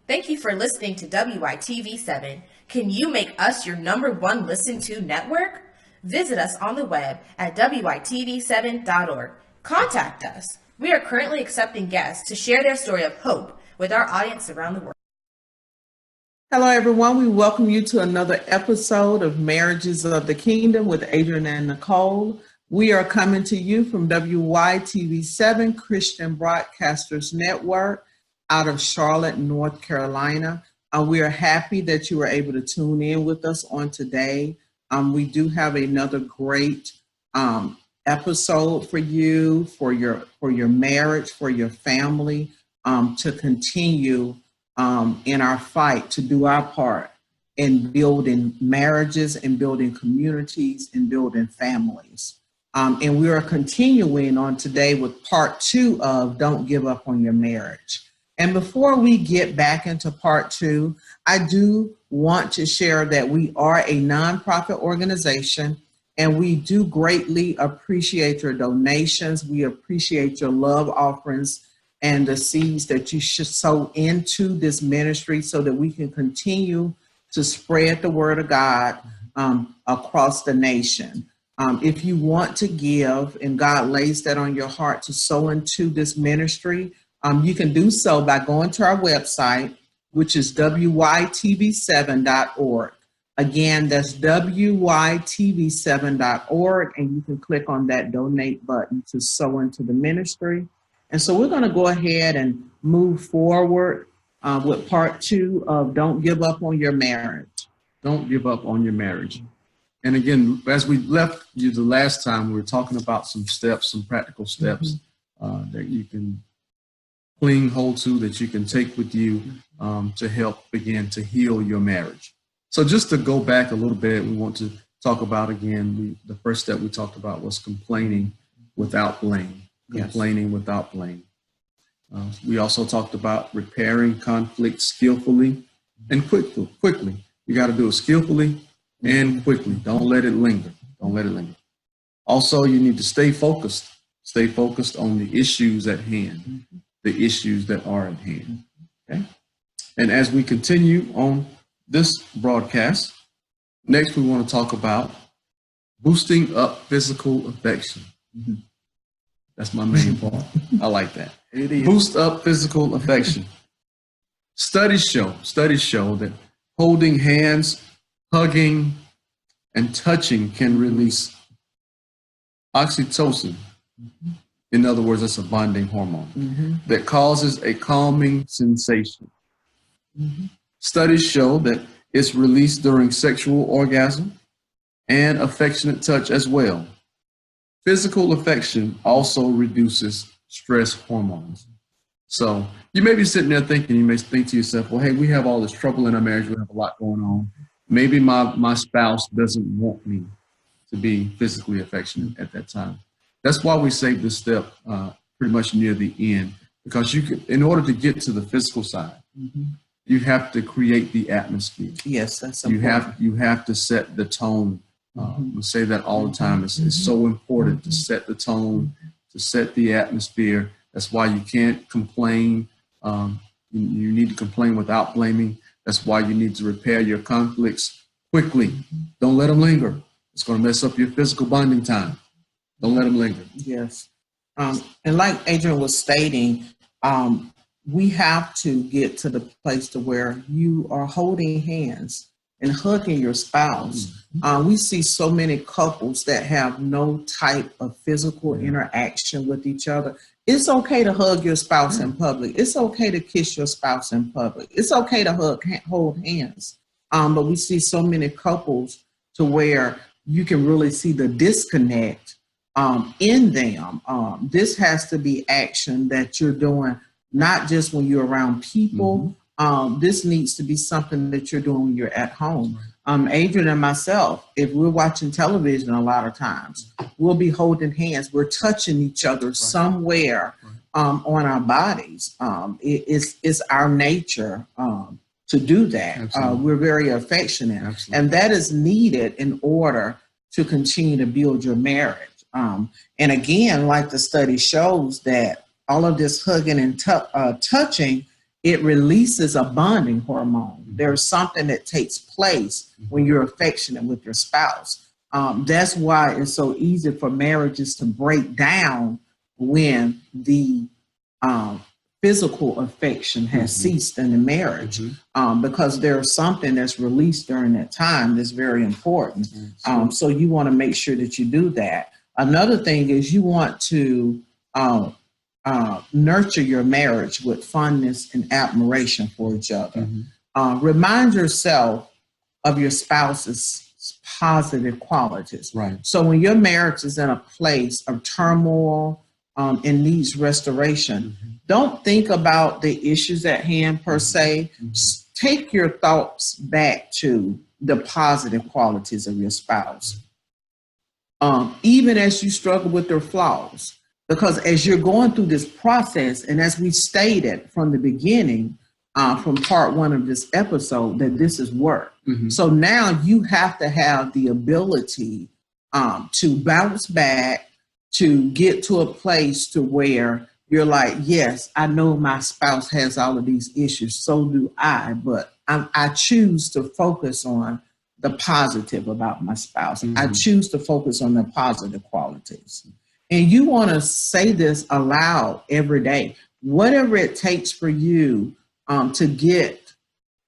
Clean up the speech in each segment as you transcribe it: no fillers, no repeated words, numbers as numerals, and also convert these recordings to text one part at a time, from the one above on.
Thank you for listening to WYTV7. Can you make us your #1 listen to network? Visit us on the web at WYTV7.org. Contact us. We are currently accepting guests to share their story of hope with our audience around the world. Hello, everyone. We welcome you to another episode of Marriages of the Kingdom with Adrian and Nicole. We are coming to you from WYTV7 Christian Broadcasters Network out of Charlotte, North Carolina. We are happy that you were able to tune in with us on today. We do have another great episode for you, for your marriage, for your family, to continue in our fight to do our part in building marriages and building communities and building families. And we are continuing on today with part 2 of Don't Give Up on Your Marriage. And before we get back into part 2, I do want to share that we are a nonprofit organization, and we do greatly appreciate your donations. We appreciate your love offerings and the seeds that you should sow into this ministry so that we can continue to spread the word of God across the nation. If you want to give and God lays that on your heart to sow into this ministry, you can do so by going to our website, which is WYTV7.org. Again, that's WYTV7.org, and you can click on that donate button to sow into the ministry. And so we're going to go ahead and move forward with part 2 of Don't Give Up on Your Marriage. Don't give up on your marriage. And again, as we left you the last time, we were talking about some steps, some practical steps that you can cling hold to, that you can take with you to help begin to heal your marriage. So just to go back a little bit, we want to talk about again, the first step we talked about was complaining without blame. Complaining without blame. We also talked about repairing conflict skillfully and quickly. You got to do it skillfully and quickly. Don't let it linger. Don't let it linger. Also, you need to stay focused. Stay focused on the issues at hand, the issues that are at hand. Okay. And as we continue on this broadcast, next we want to talk about boosting up physical affection. That's my main part. I like that. It is. Boost up physical affection. Studies show that holding hands, hugging, and touching can release oxytocin. In other words, that's a bonding hormone that causes a calming sensation. Studies show that it's released during sexual orgasm and affectionate touch as well. Physical affection also reduces stress hormones. So you may be sitting there thinking, you may think to yourself, well, hey, we have all this trouble in our marriage. We have a lot going on. Maybe my spouse doesn't want me to be physically affectionate at that time. That's why we save this step pretty much near the end, because in order to get to the physical side, you have to create the atmosphere. Yes, that's important. You have to set the tone. We say that all the time. It's so important to set the tone, to set the atmosphere. That's why you can't complain. You need to complain without blaming. That's why you need to repair your conflicts quickly. Don't let them linger. It's going to mess up your physical bonding time. Don't let them linger. Yes. And like Adrian was stating, we have to get to the place to where you are holding hands and hugging your spouse. We see so many couples that have no type of physical interaction with each other. It's okay to hug your spouse in public. It's okay to kiss your spouse in public. It's okay to hold hands. But we see so many couples to where you can really see the disconnect in them. This has to be action that you're doing, not just when you're around people. This needs to be something that you're doing when you're at home. Adrian and myself, if we're watching television a lot of times, we'll be holding hands. We're touching each other somewhere on our bodies. It's our nature to do that. We're very affectionate. Absolutely. And that is needed in order to continue to build your marriage. And again, like the study shows, that all of this hugging and touching it releases a bonding hormone. There's something that takes place when you're affectionate with your spouse. That's why it's so easy for marriages to break down when the physical affection has ceased in the marriage, because there's something that's released during that time that's very important. So you want to make sure that you do that. Another thing is you want to nurture your marriage with fondness and admiration for each other. Remind yourself of your spouse's positive qualities. Right. So when your marriage is in a place of turmoil and needs restoration, don't think about the issues at hand per se. Take your thoughts back to the positive qualities of your spouse. Even as you struggle with their flaws, because as you're going through this process, and as we stated from the beginning, from part 1 of this episode, that this is work. So now you have to have the ability to bounce back, to get to a place to where you're like, yes, I know my spouse has all of these issues, so do I, but I choose to focus on the positive about my spouse. I choose to focus on the positive qualities. And you want to say this aloud every day, whatever it takes for you to get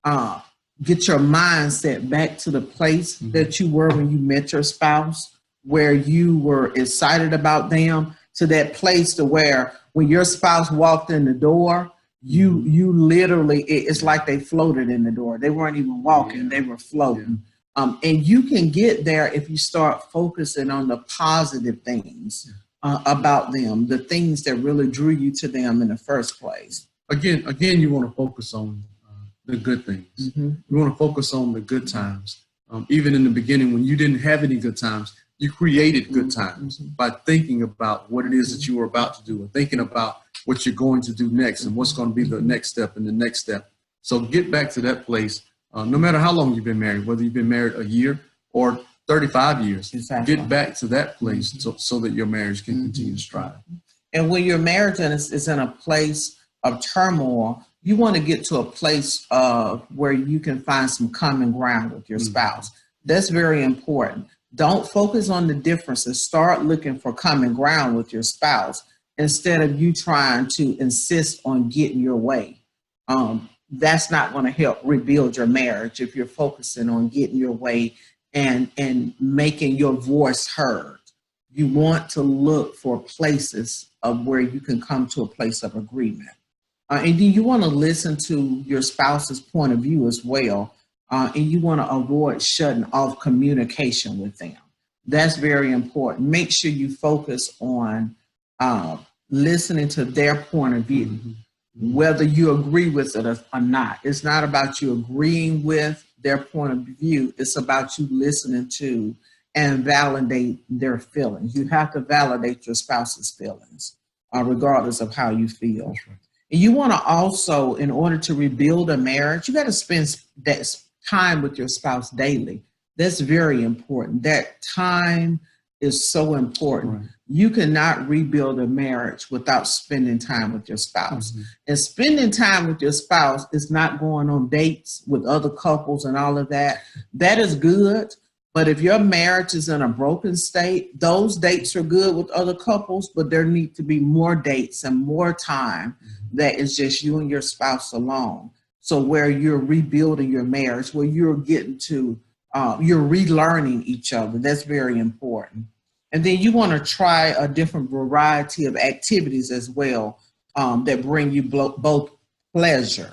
your mindset back to the place that you were when you met your spouse, where you were excited about them, to that place to where when your spouse walked in the door, you literally, it's like they floated in the door. They weren't even walking, they were floating. And you can get there if you start focusing on the positive things about them, the things that really drew you to them in the first place. Again, you want to focus on the good things. You want to focus on the good times. Even in the beginning, when you didn't have any good times, you created good times by thinking about what it is that you were about to do, or thinking about what you're going to do next and what's going to be the next step and the next step. So get back to that place, no matter how long you've been married, whether you've been married a year or 35 years, get back to that place so that your marriage can continue to strive. And when your marriage is in a place of turmoil, you want to get to a place of where you can find some common ground with your spouse. That's very important. Don't focus on the differences. Start looking for common ground with your spouse instead of you trying to insist on getting your way. That's not going to help rebuild your marriage if you're focusing on getting your way and making your voice heard. You want to look for places of where you can come to a place of agreement. And then you want to listen to your spouse's point of view as well. And you want to avoid shutting off communication with them. That's very important. Make sure you focus on listening to their point of view, whether you agree with it or not. It's not about you agreeing with their point of view. It's about you listening to and validate their feelings. You have to validate your spouse's feelings, regardless of how you feel. Right. And you want to also, in order to rebuild a marriage, you got to spend that time with your spouse daily. That's very important. That time is so important. Right. You cannot rebuild a marriage without spending time with your spouse. And spending time with your spouse is not going on dates with other couples and all of that. That is good. But if your marriage is in a broken state, those dates are good with other couples, but there need to be more dates and more time that is just you and your spouse alone. So where you're rebuilding your marriage, where you're getting to, you're relearning each other. That's very important. And then you want to try a different variety of activities as well that bring you both pleasure.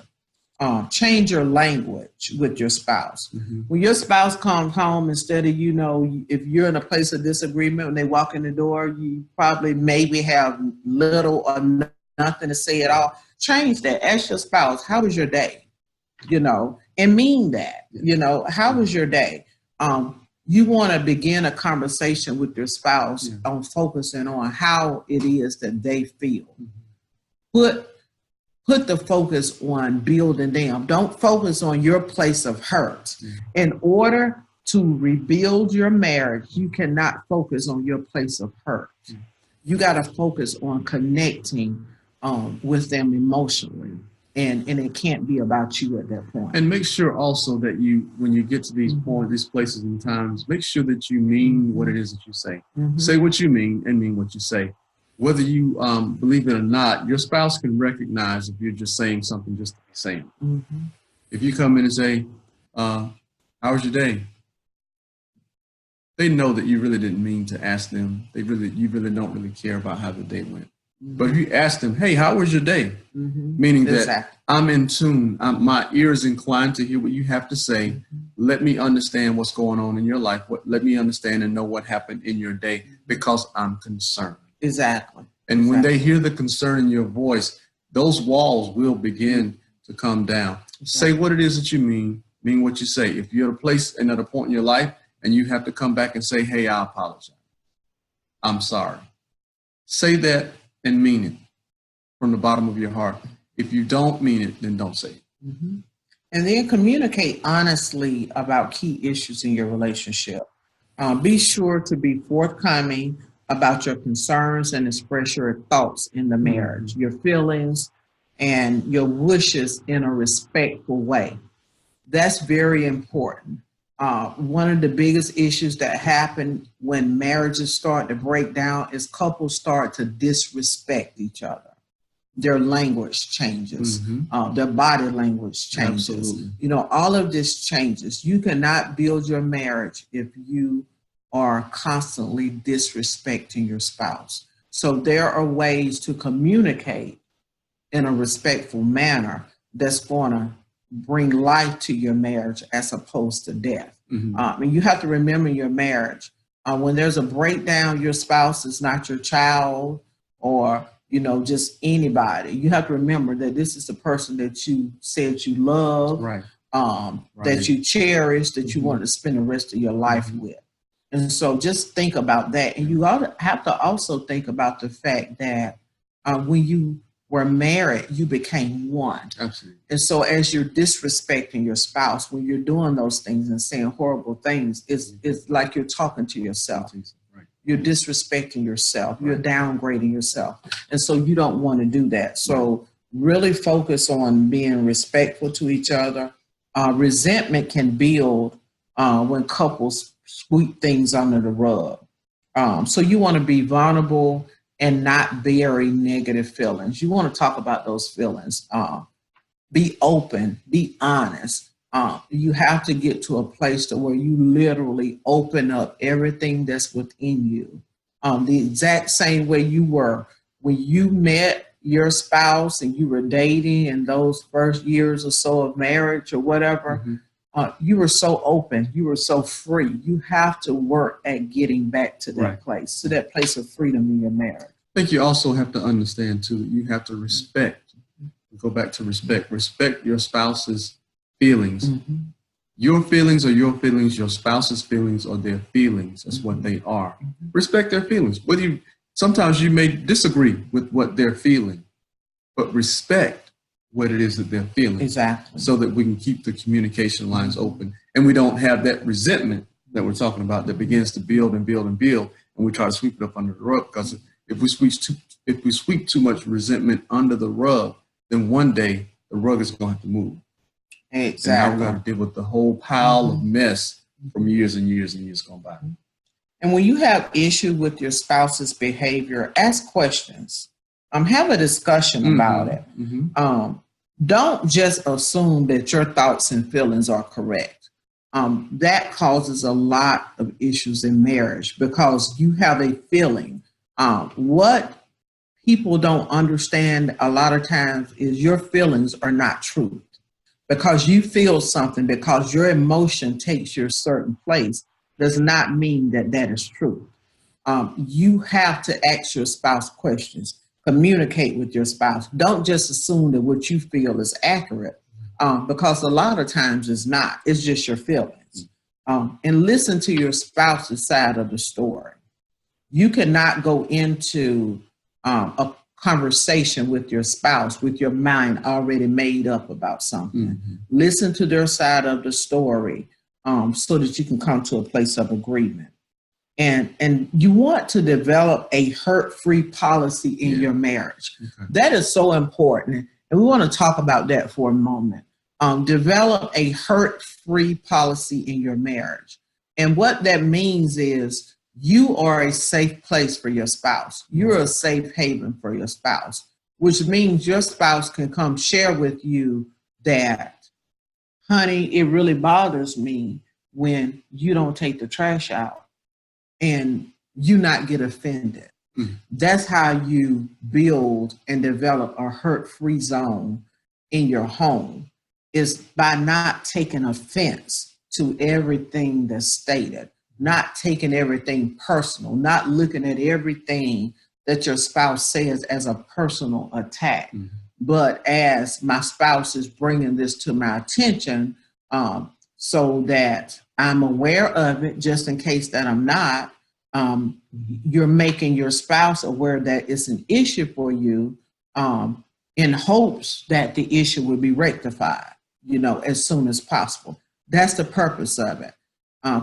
Change your language with your spouse. When your spouse comes home, instead of, if you're in a place of disagreement, when they walk in the door, you probably maybe have little or nothing to say at all. Change that. Ask your spouse, how was your day? And mean that, how was your day? You want to begin a conversation with your spouse on focusing on how it is that they feel. Put the focus on building them. Don't focus on your place of hurt. In order to rebuild your marriage, you cannot focus on your place of hurt. You got to focus on connecting with them emotionally. and it can't be about you at that point. And make sure also that you, when you get to these points, these places and times, make sure that you mean what it is that you say. Say what you mean and mean what you say. Whether you believe it or not, your spouse can recognize if you're just saying something just to be saying. If you come in and say, how was your day? They know that you really didn't mean to ask them. You really don't really care about how the day went. But if you ask them, hey, how was your day? Meaning that I'm in tune. My ear is inclined to hear what you have to say. Let me understand what's going on in your life. Let me understand and know what happened in your day because I'm concerned. Exactly. And when they hear the concern in your voice, those walls will begin to come down. Say what it is that you mean what you say. If you're at a place and at a point in your life and you have to come back and say, hey, I apologize. I'm sorry. Say that and mean it from the bottom of your heart. If you don't mean it, then don't say it. And then communicate honestly about key issues in your relationship. Be sure to be forthcoming about your concerns and express your thoughts in the marriage, your feelings and your wishes in a respectful way. That's very important. One of the biggest issues that happen when marriages start to break down is couples start to disrespect each other. Their language changes, their body language changes. Absolutely. You know, all of this changes. You cannot build your marriage if you are constantly disrespecting your spouse. So there are ways to communicate in a respectful manner that's going to bring life to your marriage as opposed to death. And you have to remember your marriage. When there's a breakdown, your spouse is not your child or, you know, just anybody. You have to remember that this is the person that you said you love, that you cherish, that you want to spend the rest of your life with. And so just think about that. And you have to also think about the fact that when you were married, you became one. Absolutely. And so as you're disrespecting your spouse, when you're doing those things and saying horrible things, it's like you're talking to yourself. You're disrespecting yourself. You're downgrading yourself. And so you don't want to do that. So really focus on being respectful to each other. Resentment can build when couples sweep things under the rug. So you want to be vulnerable and not bury negative feelings. You want to talk about those feelings. Be open, be honest. You have to get to a place to where you literally open up everything that's within you. The exact same way you were when you met your spouse and you were dating in those first years or so of marriage or whatever, you were so open, you were so free. You have to work at getting back to that place, to that place of freedom in your marriage. I think you also have to understand too that you have to respect, go back to respect your spouse's feelings. Your feelings are your feelings, your spouse's feelings are their feelings. That's what they are. Respect their feelings. Sometimes you may disagree with what they're feeling, but respect what it is that they're feeling. Exactly. So that we can keep the communication lines open and we don't have that resentment that we're talking about that begins to build and build and build, and we try to sweep it up under the rug. Because if we sweep too much resentment under the rug, then one day the rug is going to have to move. Exactly. And now we're going to deal with the whole pile of mess from years and years and years gone by. And when you have issue with your spouse's behavior, ask questions. Have a discussion about it. Don't just assume that your thoughts and feelings are correct. That causes a lot of issues in marriage because you have a feeling. What people don't understand a lot of times is your feelings are not truth. Because you feel something, because your emotion takes you a certain place, does not mean that that is true. You have to ask your spouse questions. Communicate with your spouse. Don't just assume that what you feel is accurate, because a lot of times it's not. It's just your feelings. And listen to your spouse's side of the story. You cannot go into a conversation with your spouse with your mind already made up about something. Listen to their side of the story so that you can come to a place of agreement. And you want to develop a hurt-free policy in your marriage. That is so important. And we want to talk about that for a moment. Develop a hurt-free policy in your marriage. And what that means is you are a safe place for your spouse. You're a safe haven for your spouse, which means your spouse can come share with you that, honey, it really bothers me when you don't take the trash out, and you not get offended. That's how you build and develop a hurt-free zone in your home, is by not taking offense to everything that's stated, not taking everything personal, not looking at everything that your spouse says as a personal attack, but as my spouse is bringing this to my attention, so that I'm aware of it, just in case that I'm not. You're making your spouse aware that it's an issue for you, in hopes that the issue will be rectified, as soon as possible. That's the purpose of it.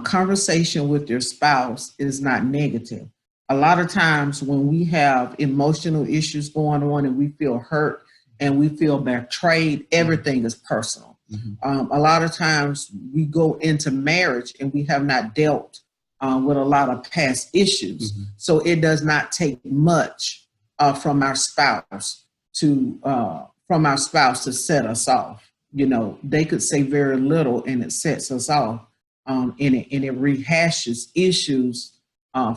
Conversation with your spouse is not negative. A lot of times when we have emotional issues going on and we feel hurt and we feel betrayed, everything is personal. A lot of times we go into marriage and we have not dealt with a lot of past issues. So it does not take much from our spouse to set us off. They could say very little and it sets us off, and it rehashes issues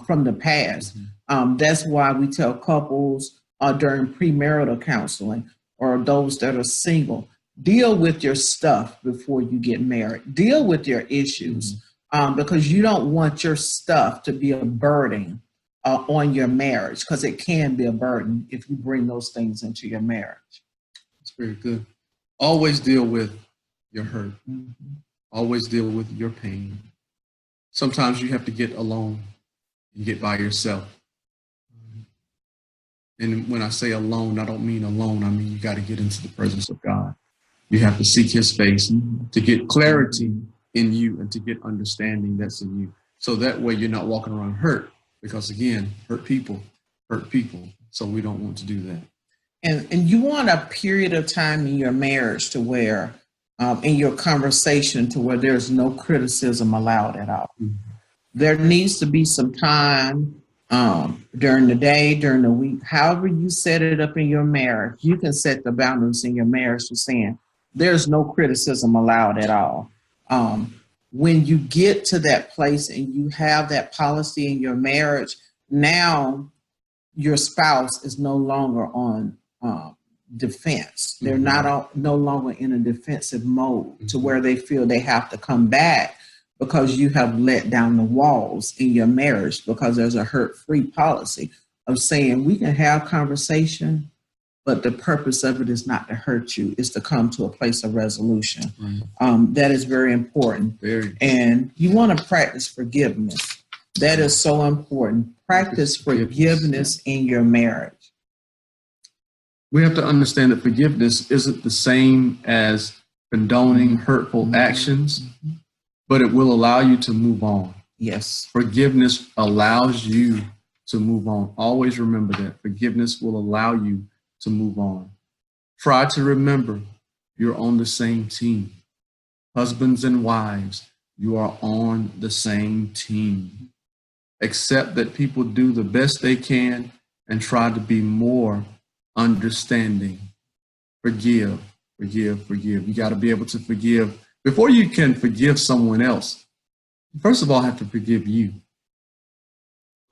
from the past. That's why we tell couples during premarital counseling, or those that are single, deal with your stuff before you get married. Deal with your issues. Because you don't want your stuff to be a burden on your marriage, because it can be a burden if you bring those things into your marriage. That's very good. Always deal with your hurt. Always deal with your pain. Sometimes you have to get alone and get by yourself. And when I say alone, I don't mean alone. I mean you got to get into the presence of God. You have to seek his face to get clarity in you and to get understanding that's in you. So that way you're not walking around hurt, because again, hurt people. So we don't want to do that. And you want a period of time in your marriage to where, in your conversation, to where there's no criticism allowed at all. There needs to be some time during the day, during the week, however you set it up in your marriage. You can set the boundaries in your marriage for saying there's no criticism allowed at all. When you get to that place and you have that policy in your marriage, now your spouse is no longer on defense. They're no longer in a defensive mode to where they feel they have to come back because you have let down the walls in your marriage, because there's a hurt-free policy of saying we can have conversation, but the purpose of it is not to hurt you, it's to come to a place of resolution. That is very important. And you want to practice forgiveness. That is so important. Practice forgiveness in your marriage. We have to understand that forgiveness isn't the same as condoning hurtful actions, but it will allow you to move on. Yes. Forgiveness allows you to move on. Always remember that. Forgiveness will allow you to move on. Try to remember you're on the same team. Husbands and wives, you are on the same team. Accept that people do the best they can and try to be more understanding. Forgive. You got to be able to forgive. Before you can forgive someone else, you first of all have to forgive you.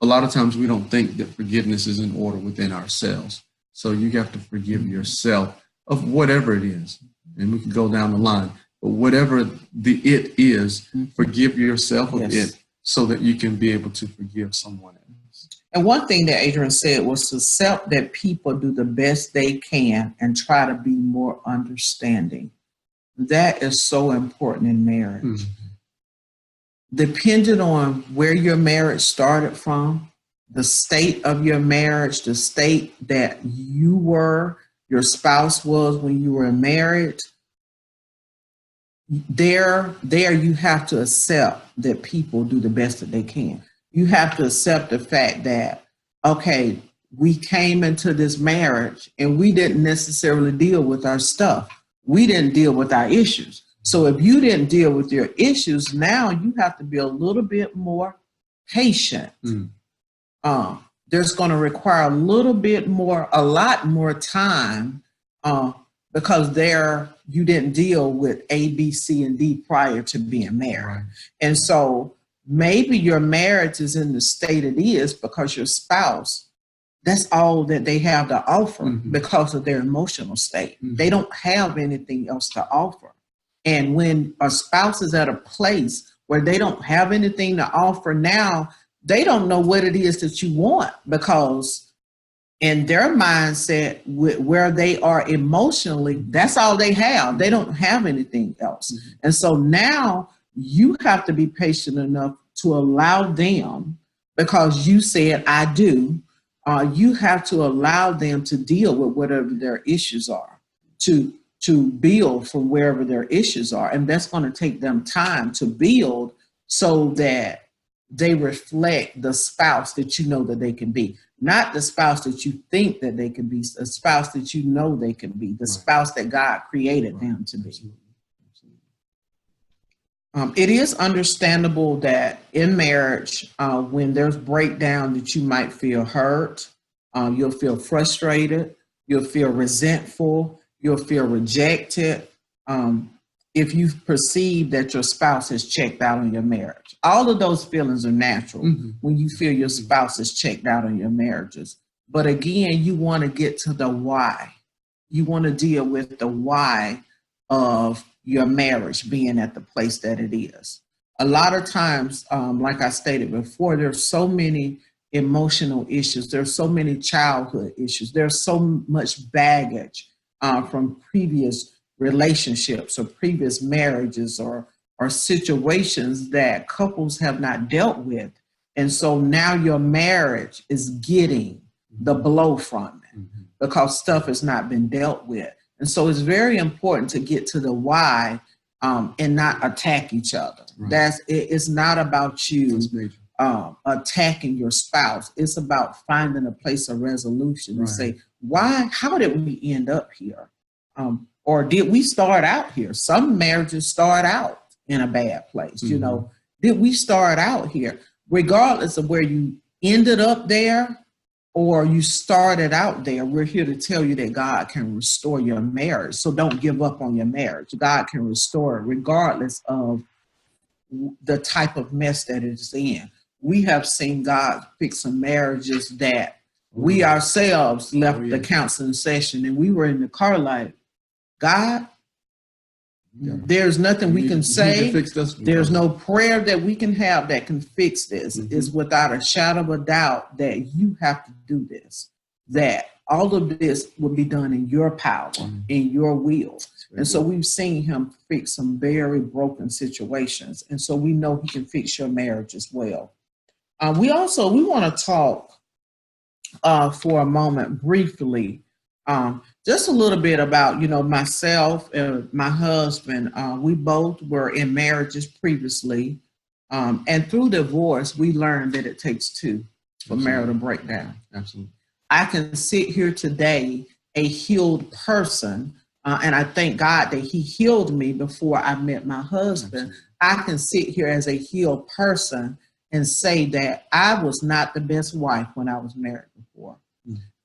A lot of times we don't think that forgiveness is in order within ourselves. So you have to forgive yourself of whatever it is. And we can go down the line. But whatever the it is, forgive yourself of it so that you can be able to forgive someone else. And one thing that Adrian said was to accept that people do the best they can and try to be more understanding. That is so important in marriage. Depending on where your marriage started from, the state of your marriage, the state that you were, your spouse was when you were married, there you have to accept that people do the best that they can. You have to accept the fact that, okay, we came into this marriage and we didn't necessarily deal with our stuff. We didn't deal with our issues. So if you didn't deal with your issues, now you have to be a little bit more patient. There's going to require a lot more time because you didn't deal with A, B, C, and D prior to being married. Right. And so maybe your marriage is in the state it is because your spouse, that's all that they have to offer because of their emotional state. They don't have anything else to offer. And when a spouse is at a place where they don't have anything to offer now, they don't know what it is that you want, because in their mindset, where they are emotionally, that's all they have. They don't have anything else. And so now you have to be patient enough to allow them, because you said, I do, you have to allow them to deal with whatever their issues are, to build from wherever their issues are. And that's going to take them time to build so that they reflect the spouse that you know that they can be. Not the spouse that you think that they can be, the spouse that you know they can be, the spouse that God created them to be. It is understandable that in marriage, when there's breakdown, that you might feel hurt, you'll feel frustrated, you'll feel resentful, you'll feel rejected, if you perceive that your spouse has checked out on your marriage. All of those feelings are natural when you feel your spouse has checked out on your marriages. But again, you want to get to the why. You want to deal with the why of your marriage being at the place that it is. A lot of times, like I stated before, there's so many emotional issues. There's so many childhood issues. There's so much baggage from previous relationships or previous marriages or situations that couples have not dealt with. And so now your marriage is getting the blow from it because stuff has not been dealt with. And so it's very important to get to the why and not attack each other. Right. It's not about you attacking your spouse. It's about finding a place of resolution and say, how did we end up here? Or did we start out here? Some marriages start out in a bad place. You know, did we start out here? Regardless of where you ended up there or you started out there, we're here to tell you that God can restore your marriage. So don't give up on your marriage. God can restore it regardless of the type of mess that it's in. We have seen God fix some marriages that we ourselves left the counseling session and we were in the car like, God, there's nothing we can say. There's no prayer that we can have that can fix this. It's without a shadow of a doubt that you have to do this, that all of this will be done in your power, in your will. And so we've seen him fix some very broken situations. And so we know he can fix your marriage as well. We want to talk for a moment briefly, just a little bit about, myself and my husband. We both were in marriages previously. And through divorce, we learned that it takes two for marital breakdown. Absolutely. I can sit here today, a healed person, and I thank God that he healed me before I met my husband. Absolutely. I can sit here as a healed person and say that I was not the best wife when I was married before.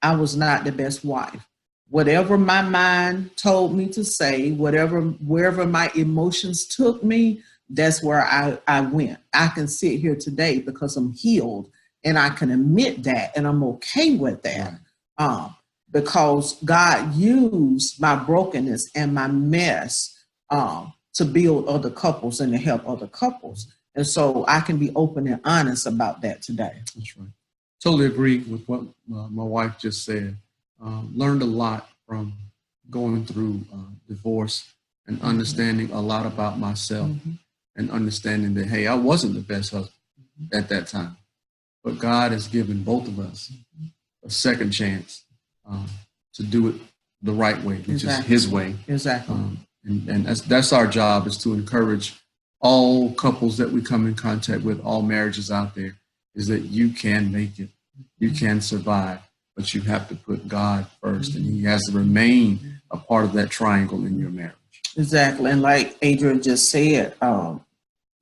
I was not the best wife. Whatever my mind told me to say, wherever my emotions took me, that's where I went. I can sit here today because I'm healed and I can admit that and I'm okay with that. Because God used my brokenness and my mess to build other couples and to help other couples. And so I can be open and honest about that today. That's right. Totally agree with what my wife just said. Learned a lot from going through divorce and understanding a lot about myself and understanding that, hey, I wasn't the best husband at that time. But God has given both of us a second chance to do it the right way, which is his way. Exactly. And that's our job, is to encourage all couples that we come in contact with, all marriages out there, is that you can make it. You can survive. but you have to put God first, and he has to remain a part of that triangle in your marriage. Exactly. And like Adrian just said,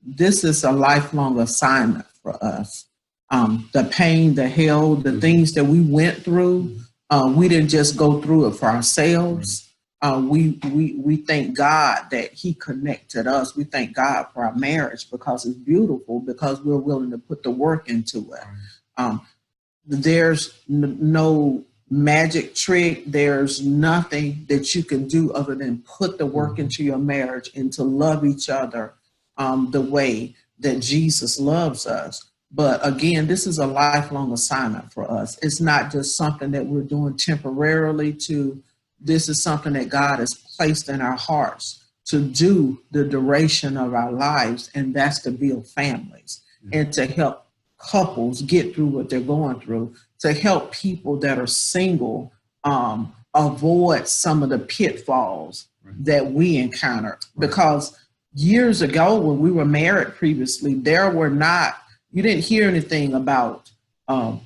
this is a lifelong assignment for us. The pain, the hell, the things that we went through, we didn't just go through it for ourselves. We thank God that he connected us. We thank God for our marriage because it's beautiful, because we're willing to put the work into it. There's no magic trick. There's nothing that you can do other than put the work into your marriage and to love each other the way that Jesus loves us. But again, this is a lifelong assignment for us. It's not just something that we're doing temporarily this is something that God has placed in our hearts to do the duration of our lives, and that's to build families and to help couples get through what they're going through, to help people that are single avoid some of the pitfalls that we encounter. Because years ago, when we were married previously, you didn't hear anything about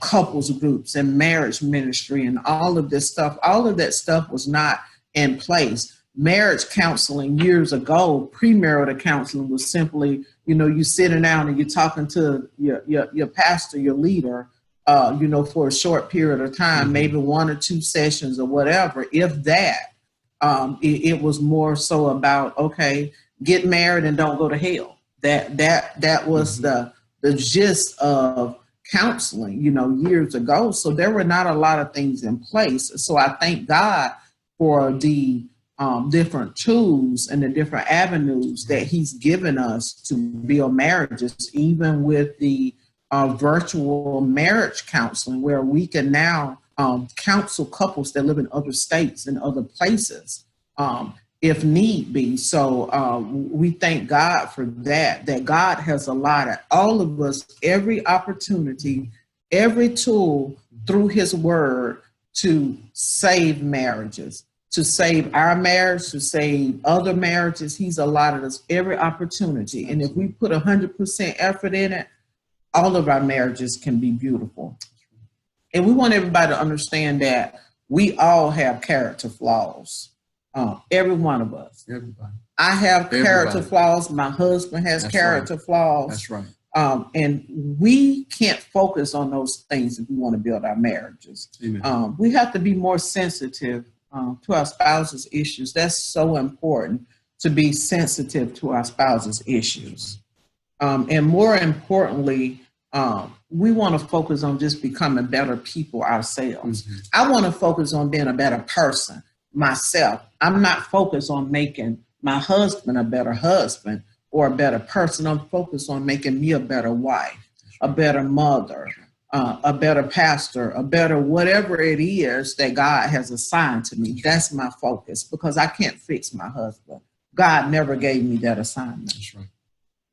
couples groups and marriage ministry and all of this stuff. All of that stuff was not in place. Marriage counseling years ago, premarital counseling, was simply, you sitting down and you're talking to your pastor, your leader, for a short period of time, maybe 1 or 2 sessions or whatever. If that, it was more so about, okay, get married and don't go to hell. That was the gist of counseling, years ago. So there were not a lot of things in place. So I thank God for the different tools and the different avenues that he's given us to build marriages, even with the virtual marriage counseling, where we can now counsel couples that live in other states and other places, if need be. So we thank God for that God has allotted all of us every opportunity, every tool through his word to save marriages, to save our marriage, to save other marriages. He's allotted us every opportunity. And if we put 100% effort in it, all of our marriages can be beautiful. And we want everybody to understand that we all have character flaws. Every one of us. Everybody. I have character flaws. My husband has character flaws. That's right. And we can't focus on those things if we want to build our marriages. We have to be more sensitive to our spouse's issues. That's so important, to be sensitive to our spouse's issues. And more importantly, we want to focus on just becoming better people ourselves. I want to focus on being a better person myself. I'm not focused on making my husband a better husband or a better person. I'm focused on making me a better wife, a better mother, a better pastor, a better whatever it is that God has assigned to me. That's my focus, because I can't fix my husband. God never gave me that assignment. That's right.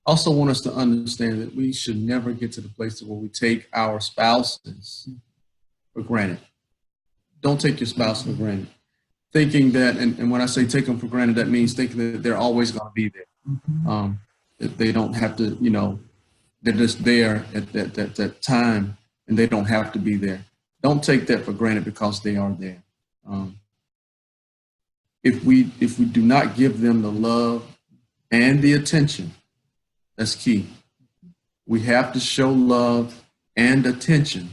I also want us to understand that we should never get to the place where we take our spouses for granted. Don't take your spouse for granted. Thinking that, and when I say take them for granted, that means thinking that they're always going to be there. That they don't have to, they're just there at that time, and they don't have to be there. Don't take that for granted, because they are there. If we do not give them the love and the attention, that's key. We have to show love and attention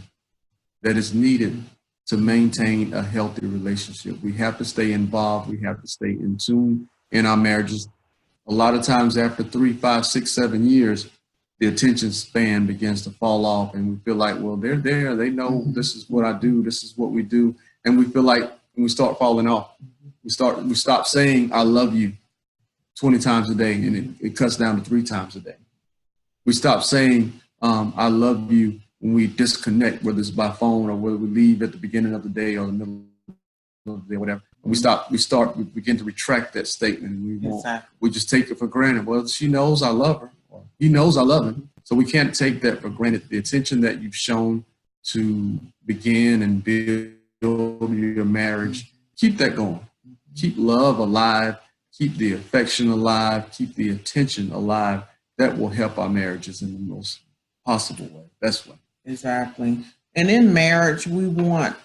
that is needed to maintain a healthy relationship. We have to stay involved. We have to stay in tune in our marriages. A lot of times after 3, 5, 6, 7 years, the attention span begins to fall off, and we feel like, well, they're there. They know this is what I do. This is what we do. And we feel like we start falling off. We stop saying, I love you 20 times a day, and it cuts down to 3 times a day. We stop saying, I love you, when we disconnect, whether it's by phone or whether we leave at the beginning of the day or the middle of the day, whatever. We begin to retract that statement, and we just take it for granted. Well, she knows I love her, or he knows I love him. So we can't take that for granted. The attention that you've shown to begin and build your marriage, keep that going. Keep love alive, keep the affection alive, keep the attention alive. That will help our marriages in the most possible way, best way. Exactly. And in marriage, we want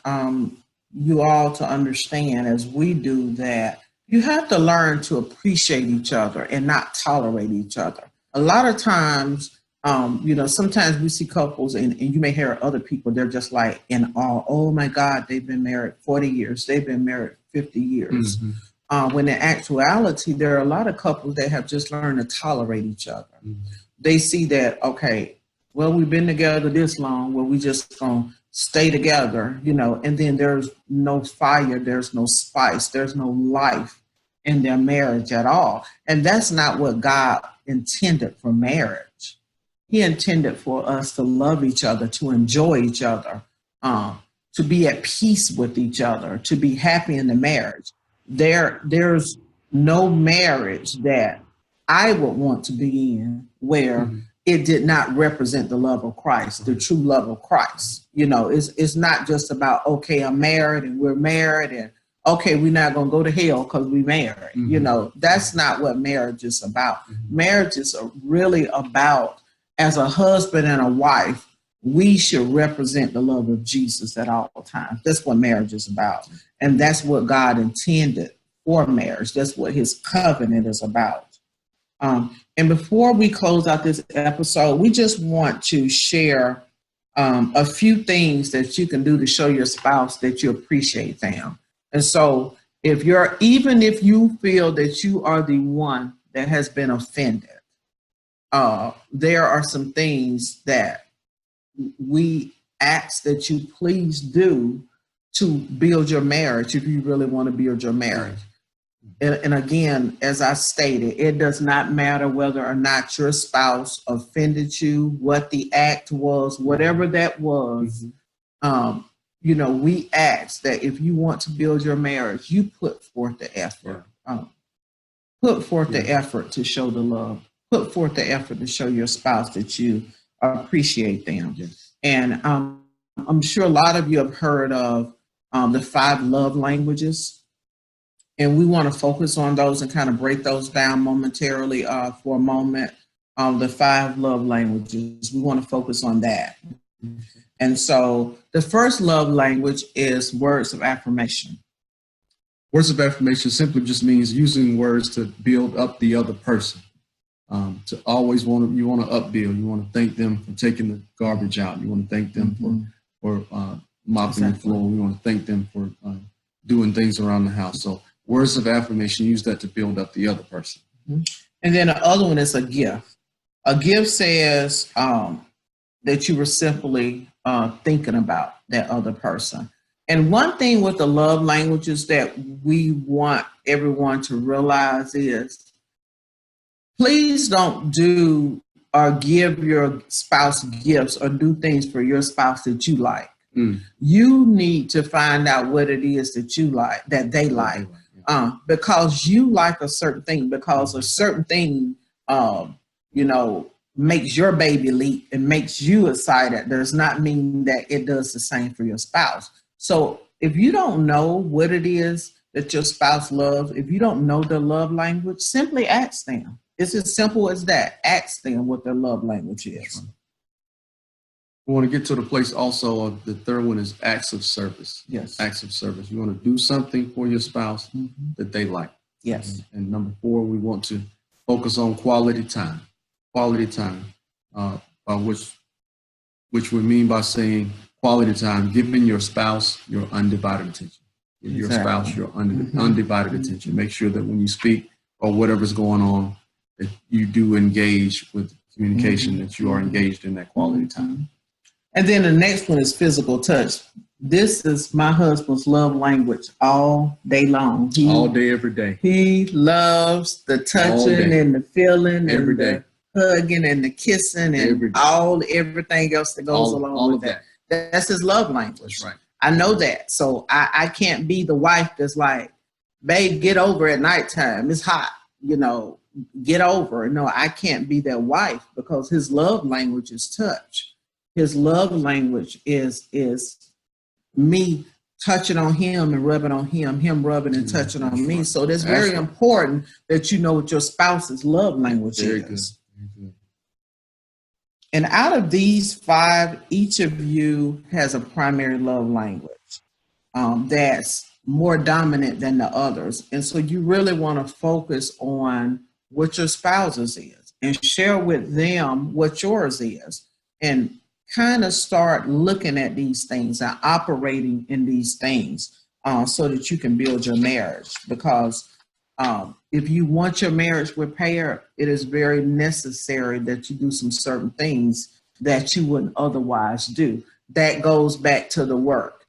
you all to understand, as we do, that you have to learn to appreciate each other and not tolerate each other. A lot of times, sometimes we see couples and you may hear other people, they're just like in awe. Oh my God, they've been married 40 years. They've been married 50 years. When in actuality, there are a lot of couples that have just learned to tolerate each other. They see that, okay, well, we've been together this long, well, we just gonna stay together, and then there's no fire, there's no spice, there's no life in their marriage at all. And that's not what God intended for marriage. He intended for us to love each other, to enjoy each other, to be at peace with each other, to be happy in the marriage. There's no marriage that I would want to be in where it did not represent the love of Christ, the true love of Christ. It's not just about, okay, I'm married and we're married and okay, we're not going to go to hell because we married. That's not what marriage is about. Marriage is really about, as a husband and a wife, we should represent the love of Jesus at all times. That's what marriage is about. And that's what God intended for marriage. That's what his covenant is about. And before we close out this episode, we just want to share a few things that you can do to show your spouse that you appreciate them. And so even if you feel that you are the one that has been offended, there are some things that we ask that you please do to build your marriage if you really want to build your marriage. And again, as I stated, it does not matter whether or not your spouse offended you, what the act was, whatever that was. We ask that if you want to build your marriage, you put forth the effort. Put forth the effort to show the love. Put forth the effort to show your spouse that you appreciate them. And I'm sure a lot of you have heard of the 5 love languages. And we want to focus on those and kind of break those down momentarily for a moment. The 5 love languages, we want to focus on that. And so the first love language is words of affirmation. Words of affirmation simply just means using words to build up the other person. To always you want to upbuild. You want to thank them for taking the garbage out. You want to thank them for mopping the floor. You want to thank them for doing things around the house. So words of affirmation, use that to build up the other person. And then the other one is a gift. A gift says that you were simply thinking about that other person. And one thing with the love languages that we want everyone to realize is, please don't do or give your spouse gifts or do things for your spouse that you like. You need to find out what it is that you like, that they like. Because you like a certain thing, because a certain thing, makes your baby leap and makes you excited, does not mean that it does the same for your spouse. So if you don't know what it is that your spouse loves, if you don't know their love language, simply ask them. It's as simple as that. Ask them what their love language is. We want to get to the place also of the third one is acts of service. Yes. Acts of service. You want to do something for your spouse that they like. Yes. And number 4, we want to focus on quality time. Quality time, by which we mean by saying quality time, giving your spouse your undivided attention. Give your spouse your undivided attention. Make sure that when you speak or whatever's going on, that you do engage with communication, that you are engaged in that quality time. And then the next one is physical touch. This is my husband's love language all day long. All day, every day. He loves the touching and the feeling every and day. The hugging and the kissing and everything else that goes along with that. That's his love language. That's right. I know that. So I can't be the wife that's like, babe, get over at nighttime. It's hot, get over. No, I can't be that wife because his love language is touch. His love language is me touching on him and rubbing on him rubbing and touching on me. So it's very important that you know what your spouse's love language is. Very good. And out of these 5, each of you has a primary love language that's more dominant than the others. And so you really want to focus on what your spouse's is and share with them what yours is, and kind of start looking at these things and operating in these things so that you can build your marriage. Because if you want your marriage repaired, it is very necessary that you do some certain things that you wouldn't otherwise do. That goes back to the work.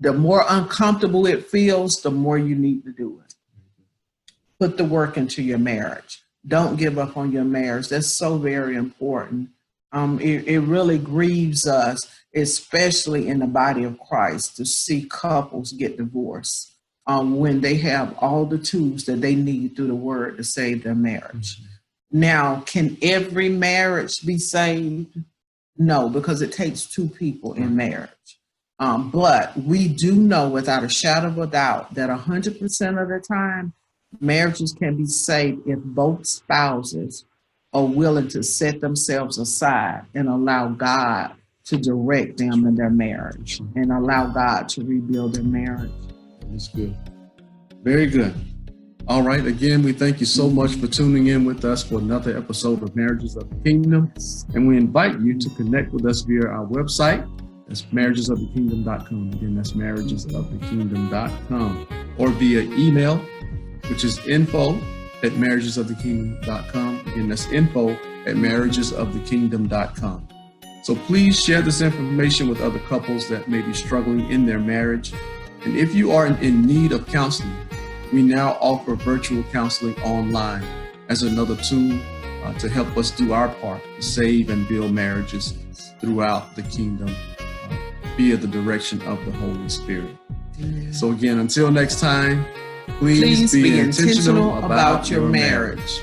The more uncomfortable it feels, the more you need to do it. Put the work into your marriage. Don't give up on your marriage. That's so very important. It really grieves us, especially in the body of Christ, to see couples get divorced when they have all the tools that they need through the word to save their marriage. Now, can every marriage be saved? No, because it takes 2 people in marriage. But we do know without a shadow of a doubt that 100% of the time, marriages can be saved if both spouses are willing to set themselves aside and allow God to direct them in their marriage and allow God to rebuild their marriage. That's good. Very good. All right. Again, we thank you so much for tuning in with us for another episode of Marriages of the Kingdom. And we invite you to connect with us via our website. That's marriagesofthekingdom.com. Again, that's marriagesofthekingdom.com. Or via email, which is info@marriagesofthekingdom.com. Again, that's info@marriagesofthekingdom.com. So please share this information with other couples that may be struggling in their marriage. And if you are in need of counseling, we now offer virtual counseling online as another tool to help us do our part to save and build marriages throughout the kingdom via the direction of the Holy Spirit. Amen. So again, until next time, please be intentional about your marriage.